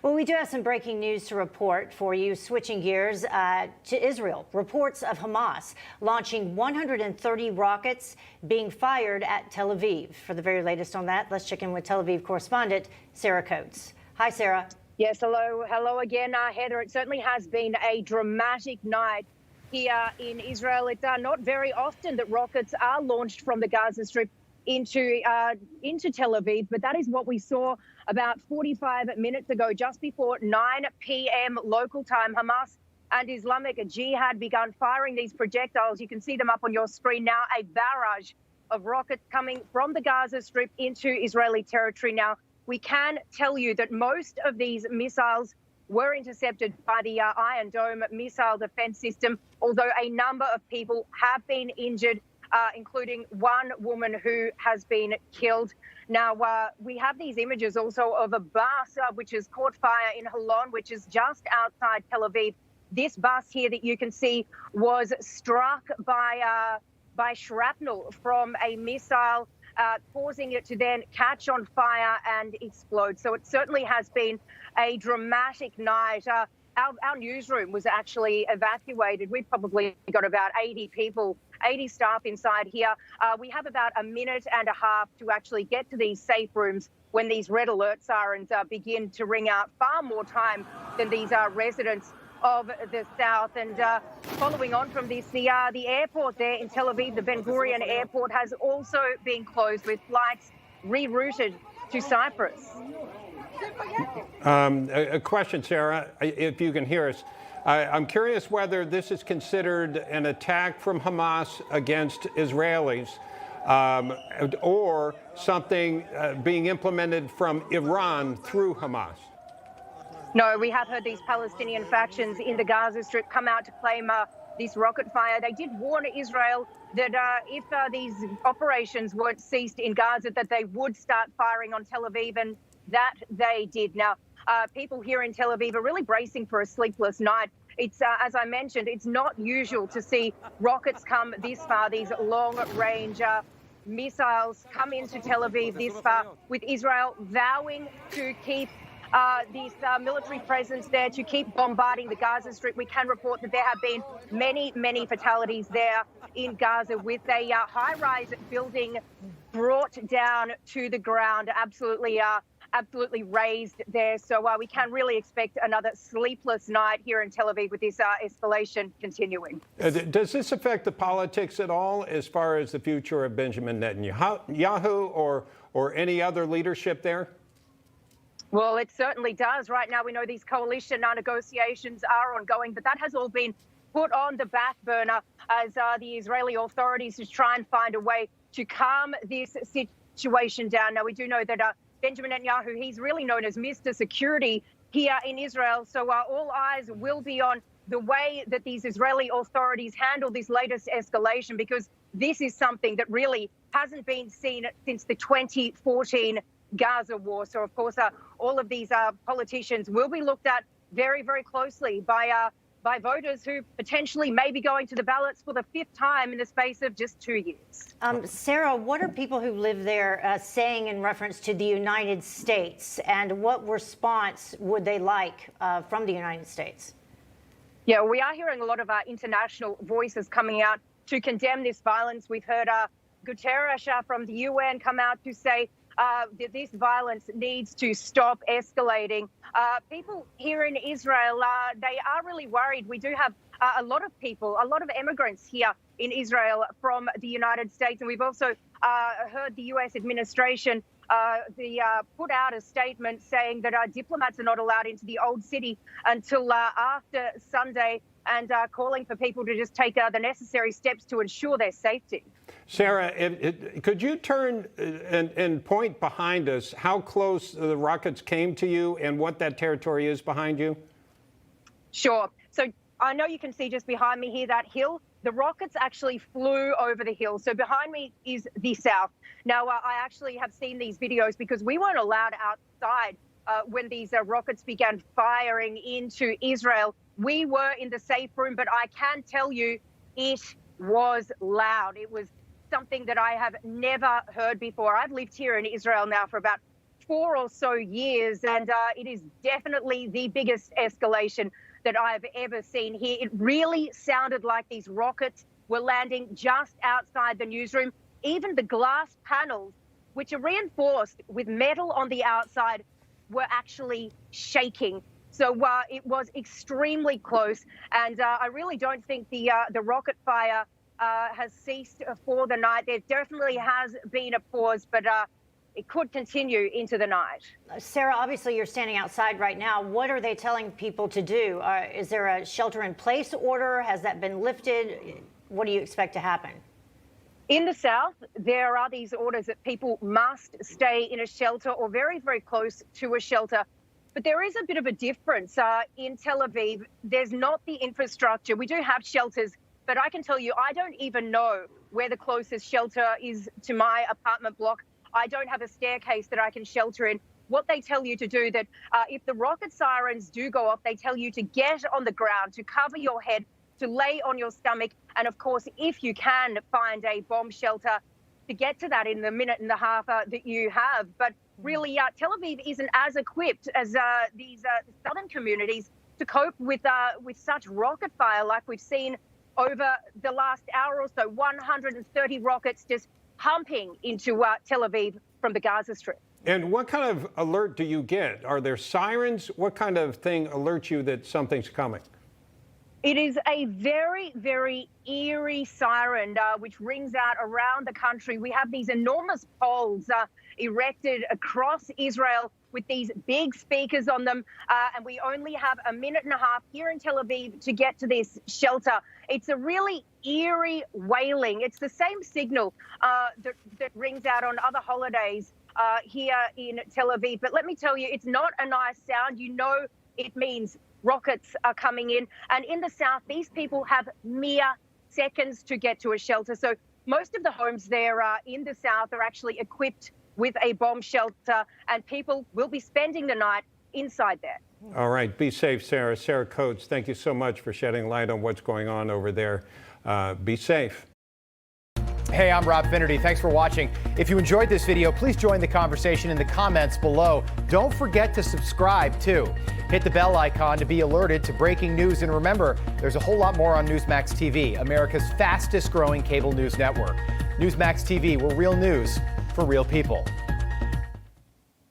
Well, we do have some breaking news to report for you. Switching gears to Israel. Reports of Hamas launching 130 rockets being fired at Tel Aviv. For the very latest on that, let's check in with Tel Aviv correspondent Sarah Coates. Hi, Sarah. Yes, hello again, Heather. It certainly has been a dramatic night here in Israel. It's not very often that rockets are launched from the Gaza Strip into Tel Aviv, but that is what we saw about 45 minutes ago, just before 9 p.m. local time. Hamas and Islamic Jihad begun firing these projectiles. You can see them up on your screen now, a barrage of rockets coming from the Gaza Strip into Israeli territory. Now, we can tell you that most of these missiles were intercepted by the Iron Dome missile defense system, although a number of people have been injured, including one woman who has been killed. Now, we have these images also of a bus which has caught fire in Holon, which is just outside Tel Aviv. This bus here that you can see was struck by shrapnel from a missile, causing it to then catch on fire and explode. So it certainly has been a dramatic night. Our newsroom was actually evacuated. We've probably got about 80 people, 80 staff inside here. We have about a minute and a half to actually get to these safe rooms when these red alert sirens begin to ring out. Far more time than these residents of the south. And following on from this, the airport there in Tel Aviv, the Ben Gurion airport, has also been closed with flights rerouted to Cyprus. A question, Sarah, if you can hear us. I'm curious whether this is considered an attack from Hamas against Israelis or something being implemented from Iran through Hamas. No, we have heard these Palestinian factions in the Gaza Strip come out to claim this rocket fire. They did warn Israel that if these operations weren't ceased in Gaza, that they would start firing on Tel Aviv, and that they did. Now, people here in Tel Aviv are really bracing for a sleepless night. It's, as I mentioned, it's not usual to see rockets come this far, these long-range missiles come into Tel Aviv this far, with Israel vowing to keep this military presence there, to keep bombarding the Gaza Strip. We can report that there have been many fatalities there in Gaza, with a high-rise building brought down to the ground, absolutely razed there. So we can really expect another sleepless night here in Tel Aviv with this escalation continuing. Does this affect the politics at all as far as the future of Benjamin Netanyahu or any other leadership there? Well, it certainly does. Right now, we know these coalition negotiations are ongoing, but that has all been put on the back burner as the Israeli authorities just try and find a way to calm this situation down. Now, we do know that Benjamin Netanyahu, he's really known as Mr. Security here in Israel. So all eyes will be on the way that these Israeli authorities handle this latest escalation, because this is something that really hasn't been seen since the 2014 Gaza war. So, of course, all of these politicians will be looked at very closely by voters who potentially may be going to the ballots for the 5th time in the space of just 2 years. Sarah, what are people who live there saying in reference to the United States, and what response would they like from the United States? Yeah, we are hearing a lot of international voices coming out to condemn this violence. We've heard Guterres from the UN come out to say that this violence needs to stop escalating. People here in Israel, they are really worried. We do have a lot of people, a lot of immigrants here in Israel from the United States. And we've also heard the U.S. administration put out a statement saying that diplomats are not allowed into the Old City until after Sunday, and calling for people to just take the necessary steps to ensure their safety. Sarah, could you turn and point behind us how close the rockets came to you and what that territory is behind you? Sure. So I know you can see just behind me here that hill. The rockets actually flew over the hill. So behind me is the south. Now, I actually have seen these videos because we weren't allowed outside when these rockets began firing into Israel. We were in the safe room, but I can tell you it was loud. It was something that I have never heard before. I've lived here in Israel now for about 4 or so years, and it is definitely the biggest escalation that I've ever seen here. It really sounded like these rockets were landing just outside the newsroom. Even the glass panels, which are reinforced with metal on the outside, were actually shaking. So it was extremely close, and I really don't think the rocket fire has ceased for the night. There definitely has been a pause, but it could continue into the night. Sarah, obviously you're standing outside right now. What are they telling people to do? Is there a shelter-in-place order? Has that been lifted? What do you expect to happen? In the south, there are these orders that people must stay in a shelter or very, very close to a shelter. But there is a bit of a difference. In Tel Aviv, there's not the infrastructure. We do have shelters, but I can tell you, I don't even know where the closest shelter is to my apartment block. I don't have a staircase that I can shelter in. What they tell you to do, that if the rocket sirens do go off, they tell you to get on the ground, to cover your head, to lay on your stomach. And of course, if you can find a bomb shelter, to get to that in the minute and a half that you have. But really, Tel Aviv isn't as equipped as these southern communities to cope with such rocket fire like we've seen over the last hour or so. 130 rockets just humping into Tel Aviv from the Gaza Strip. And what kind of alert do you get? Are there sirens? What kind of thing alerts you that something's coming? It is a very, very eerie siren which rings out around the country. We have these enormous poles erected across Israel with these big speakers on them, and we only have a minute and a half here in Tel Aviv to get to this shelter. It's a really eerie wailing. It's the same signal that rings out on other holidays here in Tel Aviv. But let me tell you, it's not a nice sound. You know, it means rockets are coming in. And in the south, these people have mere seconds to get to a shelter. So most of the homes there in the south are actually equipped with a bomb shelter, and people will be spending the night inside there. All right. Be safe, Sarah. Sarah Coates, thank you so much for shedding light on what's going on over there. Be safe. Hey, I'm Rob Finnerty. Thanks for watching. If you enjoyed this video, please join the conversation in the comments below. Don't forget to subscribe, too. Hit the bell icon to be alerted to breaking news. And remember, there's a whole lot more on Newsmax TV, America's fastest growing cable news network. Newsmax TV, we're real news for real people.